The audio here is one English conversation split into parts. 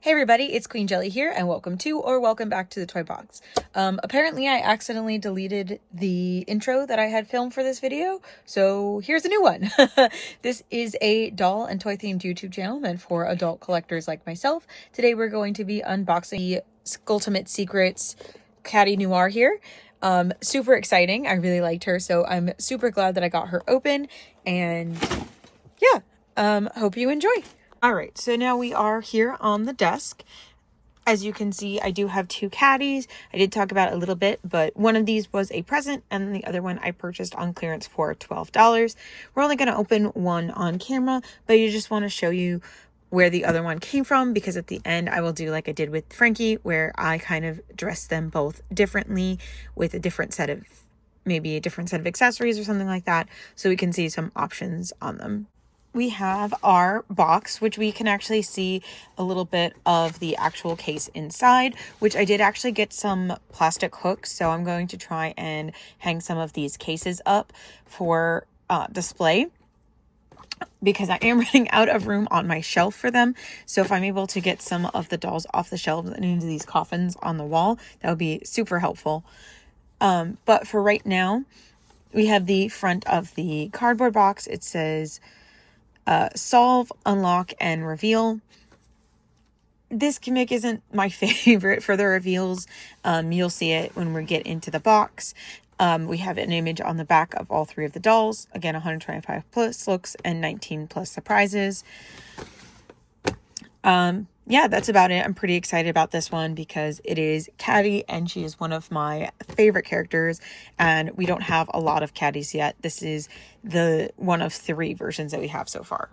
Hey everybody, it's Queen Jelly here, and welcome to or welcome back to the Toy Box. Apparently I accidentally deleted the intro that I had filmed for this video, so here's a new one. This is a doll and toy themed YouTube channel meant for adult collectors like myself. Today we're going to be unboxing the Skulltimate Secrets Catty Noir here. Super exciting. I really liked her, so I'm super glad that I got her open, and yeah, hope you enjoy. All right, so now we are here on the desk. As you can see, I do have two caddies. I did talk about it a little bit, but one of these was a present and the other one I purchased on clearance for $12. We're only going to open one on camera, but I just want to show you where the other one came from, because at the end I will do like I did with Frankie, where I kind of dressed them both differently with a different set of, maybe a different set of accessories or something like that, so we can see some options on them. We have our box, which we can actually see a little bit of the actual case inside, which I did actually get some plastic hooks. So I'm going to try and hang some of these cases up for display, because I am running out of room on my shelf for them. So if I'm able to get some of the dolls off the shelves and into these coffins on the wall, that would be super helpful. But for right now, we have the front of the cardboard box. It says solve, unlock, and reveal. This gimmick isn't my favorite for the reveals. You'll see it when we get into the box. We have an image on the back of all three of the dolls. Again, 125 plus looks and 19 plus surprises. Yeah, that's about it. I'm pretty excited about this one because it is Catty and she is one of my favorite characters, and we don't have a lot of Catties yet. This is the one of 3 versions that we have so far.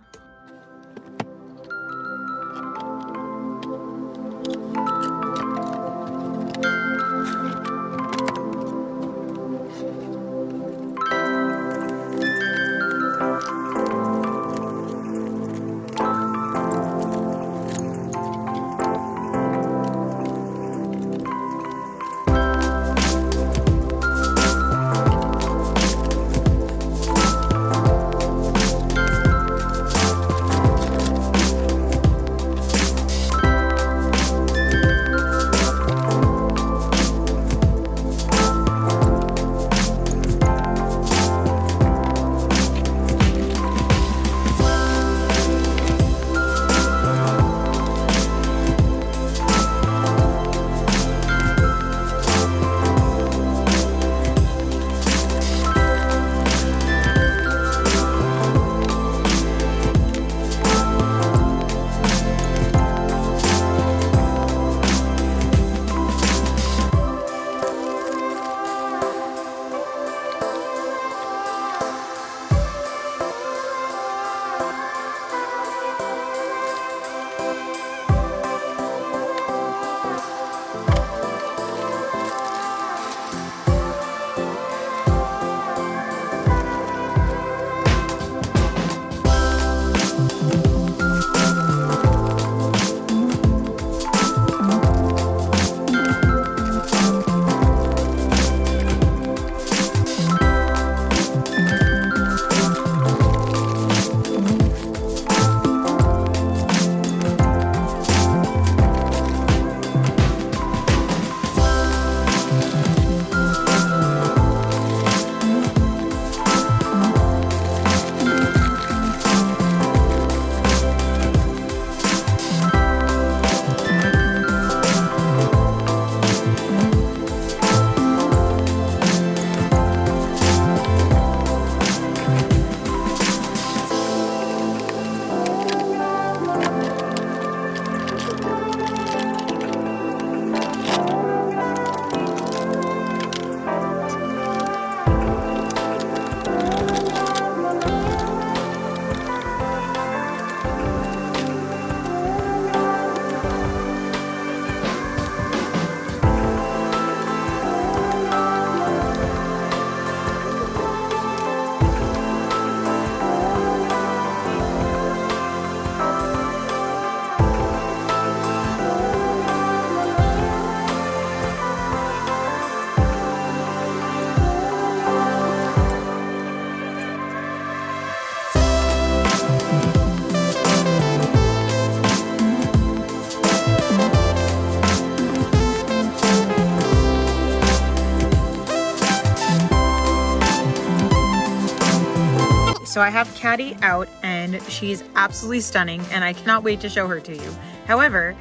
so I have Catty out and she's absolutely stunning and I cannot wait to show her to you. However,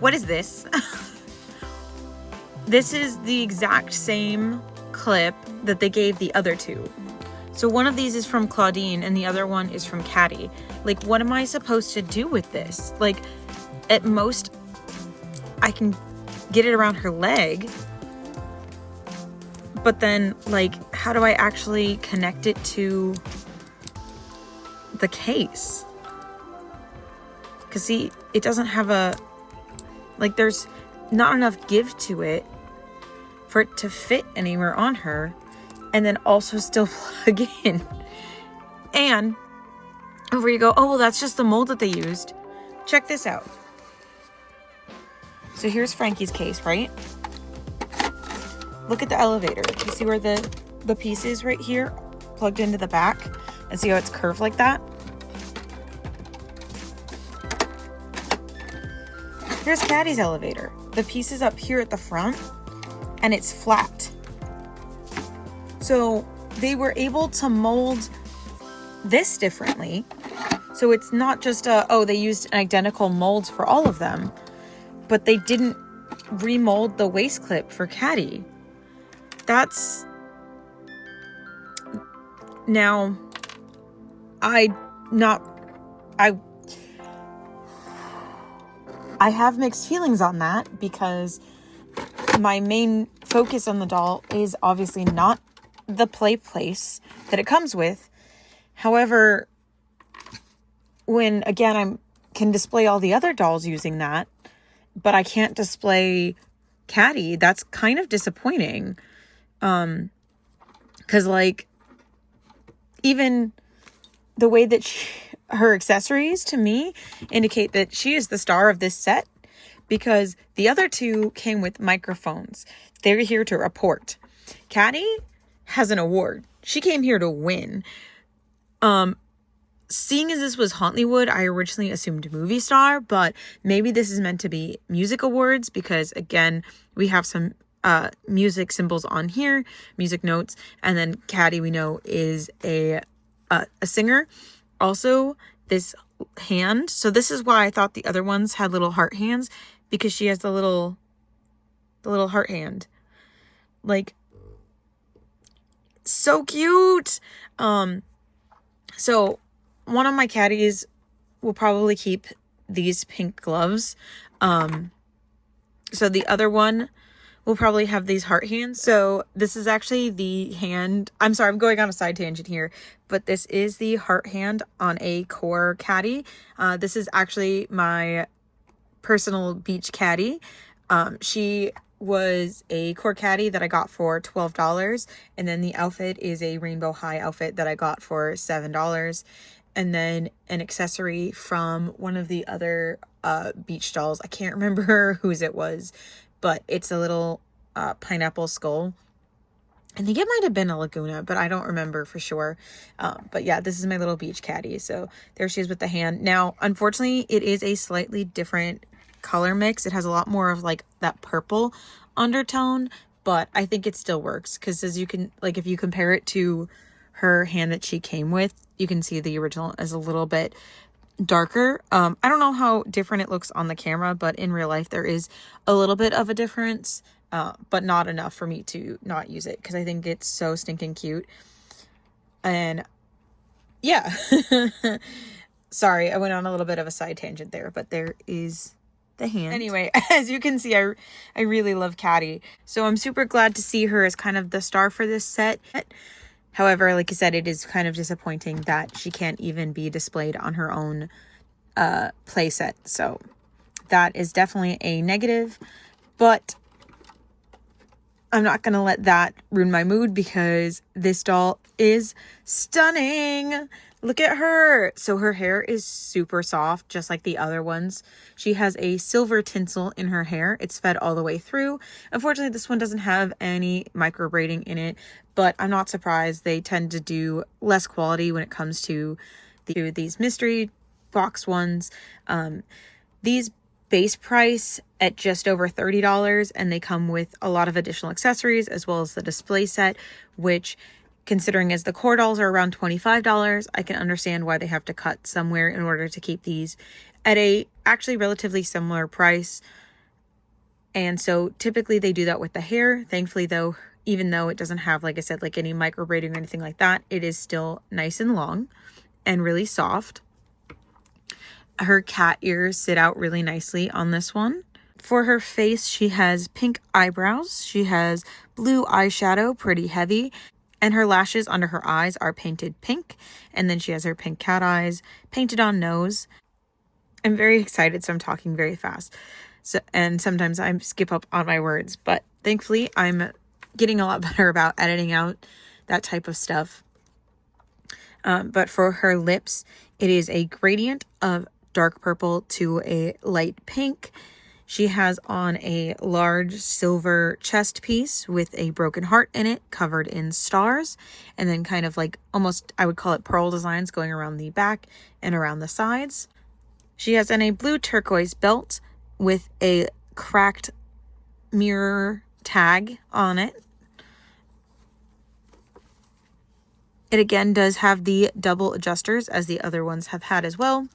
what is this? This is the exact same clip that they gave the other two. So one of these is from Claudine and the other one is from Catty. Like, what am I supposed to do with this? Like, at most, I can get it around her leg. But then, like, how do I actually connect it to the case? Because, see, it doesn't have a... Like, there's not enough give to it for it to fit anywhere on her. And then also still plug in. And over you go, oh, well, that's just the mold that they used. Check this out. So here's Frankie's case, right? Look at the elevator. You see where the piece is right here? Plugged into the back. And see how it's curved like that? Here's Catty's elevator. The piece is up here at the front. And it's flat. So they were able to mold this differently. So it's not just they used an identical mold for all of them, but they didn't remold the waist clip for Catty. That's... Now, I have mixed feelings on that because my main focus on the doll is obviously not the play place that it comes with. However, when again I can display all the other dolls using that, but I can't display Catty, that's kind of disappointing. Because like even the way that her accessories to me indicate that she is the star of this set, because the other two came with microphones. They're here to report. Catty has an award. She came here to win. Seeing as this was Hauntlywood, I originally assumed movie star, but maybe this is meant to be music awards because, again, we have some music symbols on here, music notes, and then Catty, we know, is a singer. Also, this hand. So this is why I thought the other ones had little heart hands, because she has the little heart hand. Like, so cute. So one of my Catties will probably keep these pink gloves. So the other one will probably have these heart hands. So this is actually the hand. I'm sorry, I'm going on a side tangent here, but this is the heart hand on a core Catty. This is actually my personal beach Catty. She was a core Catty that I got for $12, and then the outfit is a rainbow high outfit that I got for $7, and then an accessory from one of the other beach dolls. I can't remember whose it was, but it's a little pineapple skull. I think it might have been a Laguna, but I don't remember for sure. But yeah, this is my little beach Catty. So there she is with the hand. Now, unfortunately, it is a slightly different color mix. It has a lot more of like that purple undertone, but I think it still works because, as you can, like, if you compare it to her hand that she came with, you can see the original is a little bit darker. I don't know how different it looks on the camera, but in real life there is a little bit of a difference, but not enough for me to not use it because I think it's so stinking cute. And yeah, sorry, I went on a little bit of a side tangent there, but there is the hand. Anyway, as you can see, I really love Catty, so I'm super glad to see her as kind of the star for this set. However, like I said, it is kind of disappointing that she can't even be displayed on her own play set. So that is definitely a negative, but I'm not going to let that ruin my mood because this doll is stunning. Look at her. So her hair is super soft, just like the other ones. She has a silver tinsel in her hair. It's fed all the way through. Unfortunately, this one doesn't have any micro braiding in it, but I'm not surprised. They tend to do less quality when it comes to these mystery box ones. These base price at just over $30, and they come with a lot of additional accessories as well as the display set, which considering as the core dolls are around $25, I can understand why they have to cut somewhere in order to keep these at a actually relatively similar price. And so typically they do that with the hair. Thankfully though, even though it doesn't have, like I said, like any micro braiding or anything like that, it is still nice and long and really soft. Her cat ears sit out really nicely on this one. For her face, she has pink eyebrows. She has blue eyeshadow, pretty heavy. And her lashes under her eyes are painted pink. And then she has her pink cat eyes painted on nose. I'm very excited, so I'm talking very fast. And sometimes I skip up on my words. But thankfully, I'm getting a lot better about editing out that type of stuff. But for her lips, it is a gradient of dark purple to a light pink. She has on a large silver chest piece with a broken heart in it, covered in stars, and then kind of like almost, I would call it pearl designs going around the back and around the sides. She has on a blue turquoise belt with a cracked mirror tag on it. It again does have the double adjusters as the other ones have had as well.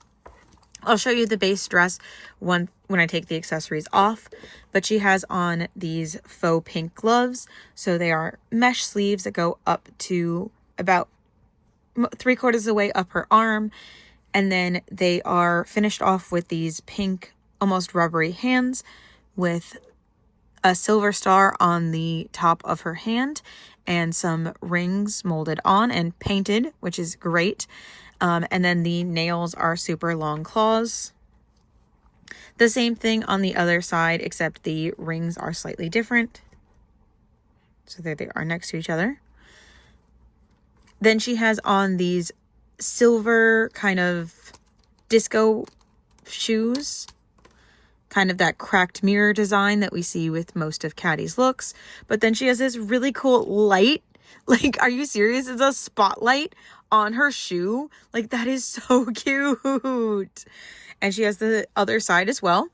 I'll show you the base dress when I take the accessories off, but she has on these faux pink gloves. So they are mesh sleeves that go up to about 3/4 of the way up her arm. And then they are finished off with these pink, almost rubbery hands with a silver star on the top of her hand and some rings molded on and painted, which is great. And then the nails are super long claws. The same thing on the other side, except the rings are slightly different. So there they are next to each other. Then she has on these silver kind of disco shoes. Kind of that cracked mirror design that we see with most of Catty's looks. But then she has this really cool light. Like, are you serious? It's a spotlight on her shoe. Like, that is so cute. And she has the other side as well.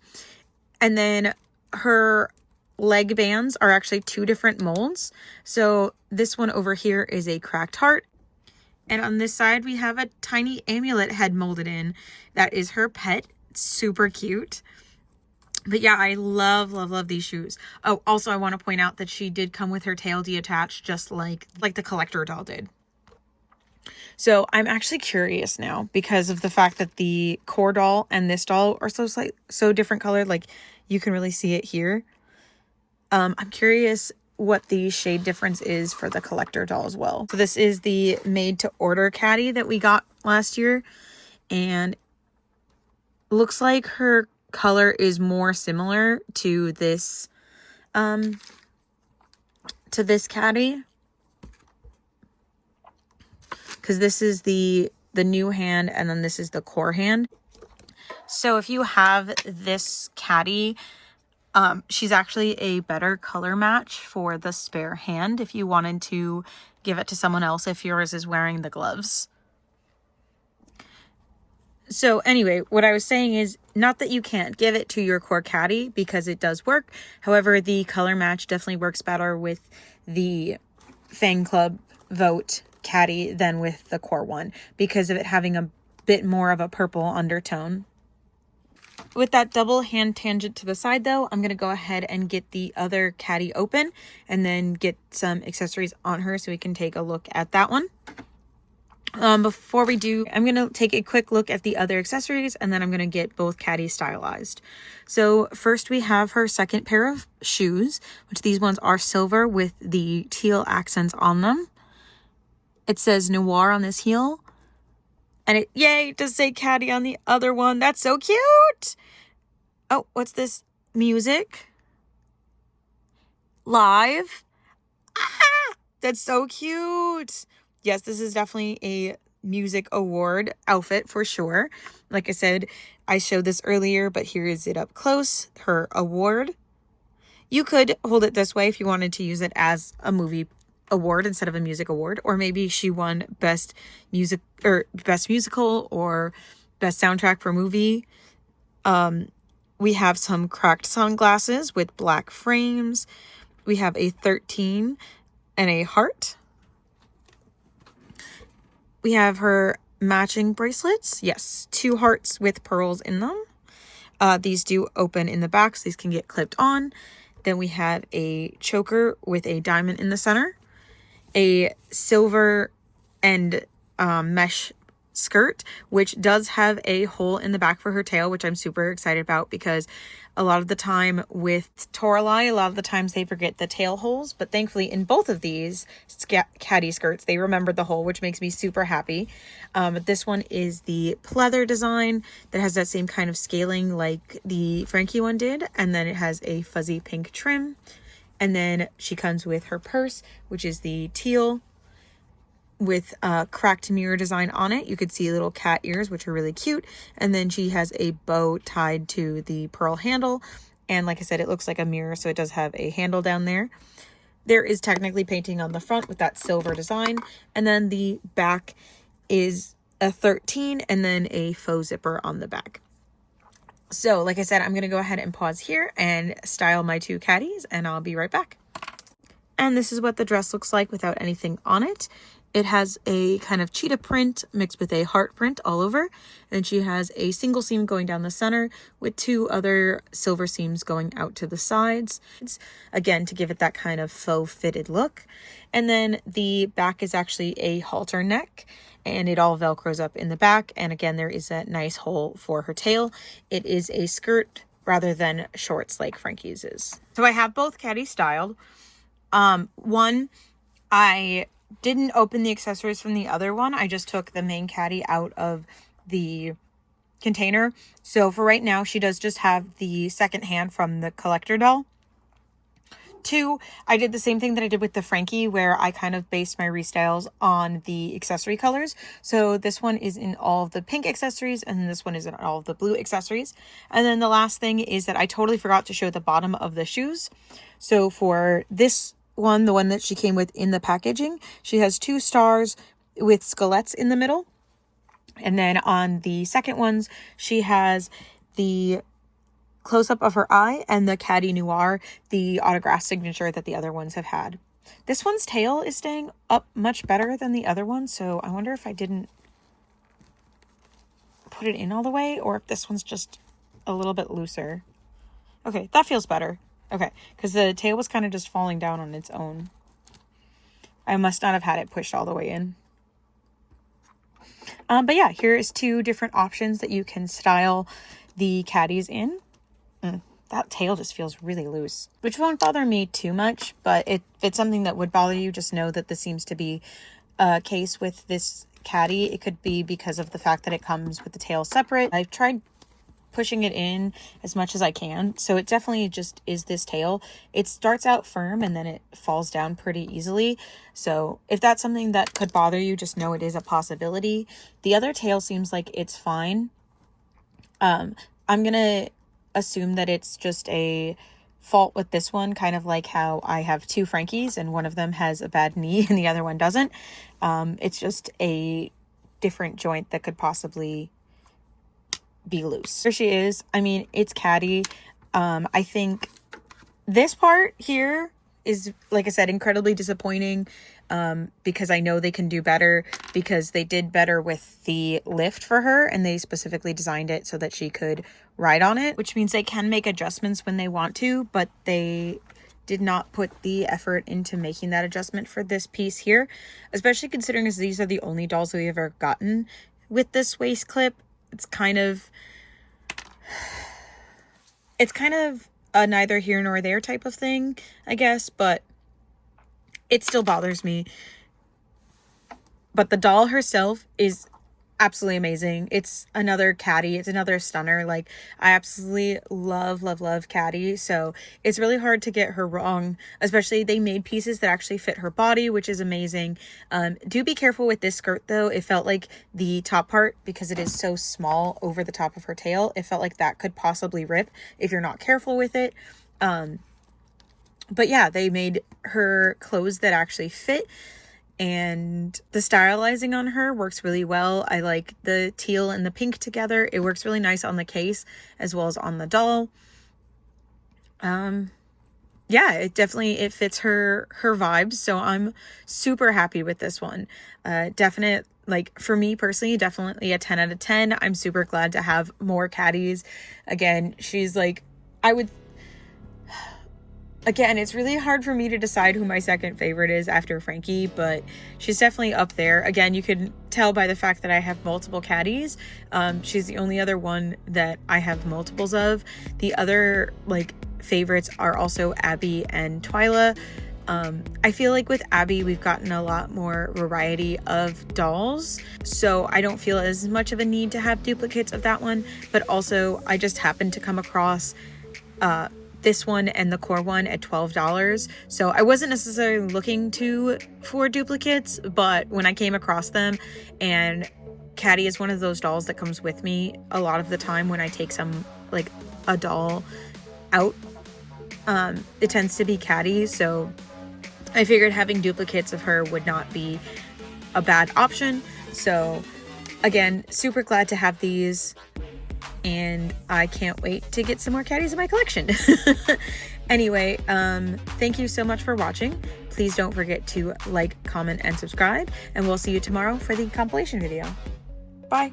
And then her leg bands are actually 2 different molds. So this one over here is a cracked heart. And on this side, we have a tiny amulet head molded in. That is her pet. It's super cute. But yeah, I love, love, love these shoes. Oh, also I want to point out that she did come with her tail detached, just like the collector doll did. So I'm actually curious now because of the fact that the core doll and this doll are so different colored. Like you can really see it here. I'm curious what the shade difference is for the collector doll as well. So this is the made to order Catty that we got last year. And looks like her color is more similar to this Catty, because this is the new hand and then this is the core hand. So if you have this Catty, she's actually a better color match for the spare hand if you wanted to give it to someone else if yours is wearing the gloves. So anyway, what I was saying is not that you can't give it to your core Catty because it does work. However, the color match definitely works better with the Fan Club Vote Catty than with the core one because of it having a bit more of a purple undertone. With that double hand tangent to the side though, I'm going to go ahead and get the other Catty open and then get some accessories on her so we can take a look at that one. Before we do, I'm going to take a quick look at the other accessories and then I'm going to get both Catty stylized. So first we have her second pair of shoes, which these ones are silver with the teal accents on them. It says Noir on this heel. And it does say Catty on the other one. That's so cute. Oh, what's this? Music. Live. Ah, that's so cute. Yes, this is definitely a music award outfit for sure. Like I said, I showed this earlier, but here is it up close. Her award. You could hold it this way if you wanted to use it as a movie award instead of a music award, or maybe she won best music or best musical or best soundtrack for movie. We have some cracked sunglasses with black frames. We have a 13 and a heart. We have her matching bracelets. Yes, 2 hearts with pearls in them. These do open in the back, so these can get clipped on. Then we have a choker with a diamond in the center, a silver and mesh skirt, which does have a hole in the back for her tail, which I'm super excited about because a lot of the time with Toralei, a lot of the times they forget the tail holes, but thankfully in both of these Catty skirts, they remembered the hole, which makes me super happy. This one is the pleather design that has that same kind of scaling like the Frankie one did, and then it has a fuzzy pink trim. And then she comes with her purse, which is the teal with a cracked mirror design on it. You could see little cat ears, which are really cute. And then she has a bow tied to the pearl handle. And like I said, it looks like a mirror, so it does have a handle down there. There is technically painting on the front with that silver design. And then the back is a 13 and then a faux zipper on the back. So like I said, I'm going to go ahead and pause here and style my 2 catties, and I'll be right back. And this is what the dress looks like without anything on it. It has a kind of cheetah print mixed with a heart print all over. And she has a single seam going down the center with 2 other silver seams going out to the sides. Again, to give it that kind of faux fitted look. And then the back is actually a halter neck, and it all velcros up in the back. And again, there is that nice hole for her tail. It is a skirt rather than shorts like Frankie's is. So I have both catties styled. One, I didn't open the accessories from the other one. I just took the main catty out of the container. So for right now, she does just have the second hand from the collector doll. 2, I did the same thing that I did with the Frankie, where I kind of based my restyles on the accessory colors. So this one is in all of the pink accessories, and this one is in all of the blue accessories. And then the last thing is that I totally forgot to show the bottom of the shoes. So for this one, the one that she came with in the packaging, she has 2 stars with skullets in the middle. And then on the second ones, she has the close-up of her eye and the Catty Noir, the autograph signature that the other ones have had. This one's tail is staying up much better than the other one, so I wonder if I didn't put it in all the way, or if this one's just a little bit looser. Okay, that feels better. Okay, because the tail was kind of just falling down on its own. I must not have had it pushed all the way in. But yeah, here is 2 different options that you can style the catties in. That tail just feels really loose, which won't bother me too much, but if it's something that would bother you, just know that this seems to be a case with this catty. It could be because of the fact that it comes with the tail separate. I've tried pushing it in as much as I can, so it definitely just is this tail. It starts out firm and then it falls down pretty easily. So if that's something that could bother you, just know it is a possibility. The other tail seems like it's fine. I'm gonna assume that it's just a fault with this one, kind of like how I have 2 Frankies and one of them has a bad knee and the other one doesn't. It's just a different joint that could possibly be loose. There she is. I mean, it's catty. I think this part here is, like I said, incredibly disappointing, because I know they can do better, because they did better with the lift for her and they specifically designed it so that she could ride on it, which means they can make adjustments when they want to, but they did not put the effort into making that adjustment for this piece here, especially considering as these are the only dolls we've ever gotten with this waist clip. It's kind of a neither here nor there type of thing, I guess, but it still bothers me. But the doll herself is absolutely amazing. It's another catty. It's another stunner. Like, I absolutely love, love, love Catty. So it's really hard to get her wrong, especially they made pieces that actually fit her body, which is amazing. Do be careful with this skirt though. It felt like the top part, because it is so small over the top of her tail, it felt like that could possibly rip if you're not careful with it. But yeah, they made her clothes that actually fit. And the stylizing on her works really well. I like the teal and the pink together. It works really nice on the case as well as on the doll. Yeah, it fits her vibes. So I'm super happy with this one. Definite like for me personally, definitely a 10 out of 10. I'm super glad to have more Catties. Again, she's like, again, it's really hard for me to decide who my second favorite is after Frankie, but she's definitely up there. Again, you can tell by the fact that I have multiple Catties. She's the only other one that I have multiples of. The other like favorites are also Abby and Twyla. I feel like with Abby, we've gotten a lot more variety of dolls, so I don't feel as much of a need to have duplicates of that one, but also I just happened to come across this one and the core one at $12. So I wasn't necessarily looking for duplicates, but when I came across them, and Catty is one of those dolls that comes with me a lot of the time when I take like a doll out. It tends to be Catty, so I figured having duplicates of her would not be a bad option. So again, super glad to have these, and I can't wait to get some more Catties in my collection. Anyway, thank you so much for watching. Please don't forget to like, comment, and subscribe, and we'll see you tomorrow for the compilation video. Bye.